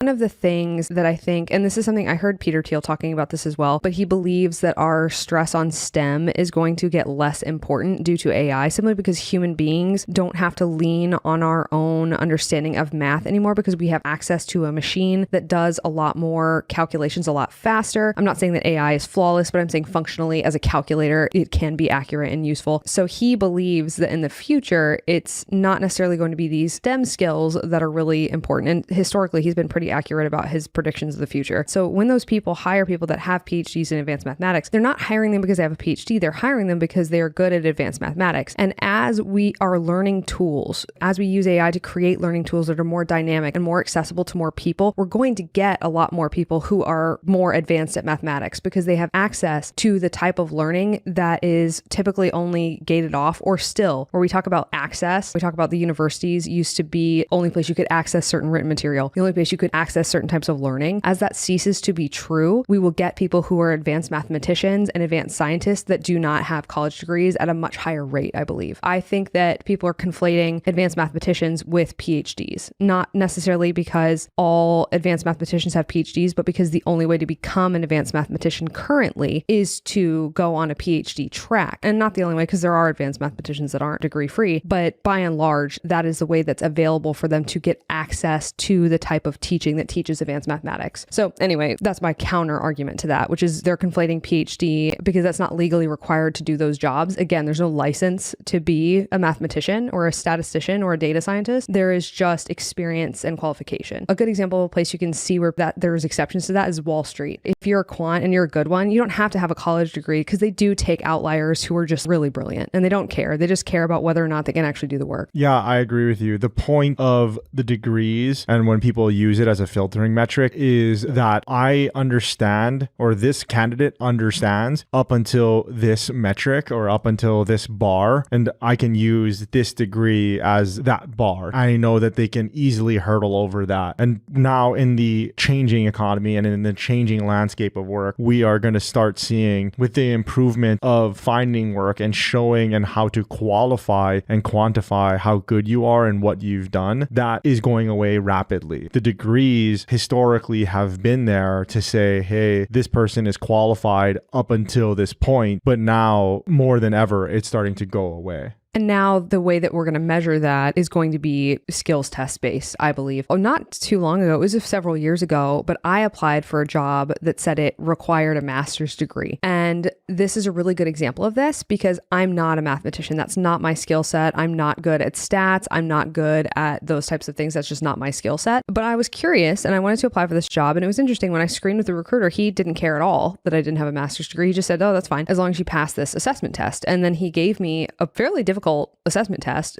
One of the things that I think, and this is something I heard Peter Thiel talking about this as well, but he believes that our stress on STEM is going to get less important due to AI, simply because human beings don't have to lean on our own understanding of math anymore, because we have access to a machine that does a lot more calculations a lot faster. I'm not saying that AI is flawless, but I'm saying functionally as a calculator, it can be accurate and useful. So he believes that in the future, it's not necessarily going to be these STEM skills that are really important. And historically, he's been pretty accurate about his predictions of the future. So when those people hire people that have PhDs in advanced mathematics, they're not hiring them because they have a PhD. They're hiring them because they are good at advanced mathematics. And as we are learning tools, as we use AI to create learning tools that are more dynamic and more accessible to more people, we're going to get a lot more people who are more advanced at mathematics because they have access to the type of learning that is typically only gated off, or still, where we talk about access, we talk about the universities used to be only place you could access certain written material, the only place you could access certain types of learning. As that ceases to be true, we will get people who are advanced mathematicians and advanced scientists that do not have college degrees at a much higher rate, I believe. I think that people are conflating advanced mathematicians with PhDs, not necessarily because all advanced mathematicians have PhDs, but because the only way to become an advanced mathematician currently is to go on a PhD track. And not the only way, because there are advanced mathematicians that aren't degree free, but by and large, that is the way that's available for them to get access to the type of teaching that teaches advanced mathematics. So anyway, that's my counter argument to that, which is they're conflating PhD because that's not legally required to do those jobs. Again, there's no license to be a mathematician or a statistician or a data scientist. There is just experience and qualification. A good example of a place you can see where that there's exceptions to that is Wall Street. If you're a quant and you're a good one, you don't have to have a college degree, because they do take outliers who are just really brilliant and they don't care. They just care about whether or not they can actually do the work. Yeah, I agree with you. The point of the degrees, and when people use it as a filtering metric, is that I understand, or this candidate understands, up until this metric or up until this bar, and I can use this degree as that bar. I know that they can easily hurdle over that. And now in the changing economy and in the changing landscape of work, we are going to start seeing, with the improvement of finding work and showing and how to qualify and quantify how good you are and what you've done, that is going away rapidly. The degrees historically have been there to say, hey, this person is qualified up until this point, but now more than ever, it's starting to go away. And now the way that we're going to measure that is going to be skills test based, I believe. Oh, not too long ago, it was several years ago, but I applied for a job that said it required a master's degree. And this is a really good example of this because I'm not a mathematician. That's not my skill set. I'm not good at stats. I'm not good at those types of things. That's just not my skill set. But I was curious and I wanted to apply for this job. And it was interesting when I screened with the recruiter, he didn't care at all that I didn't have a master's degree. He just said, oh, that's fine, as long as you pass this assessment test. And then he gave me a fairly difficult assessment test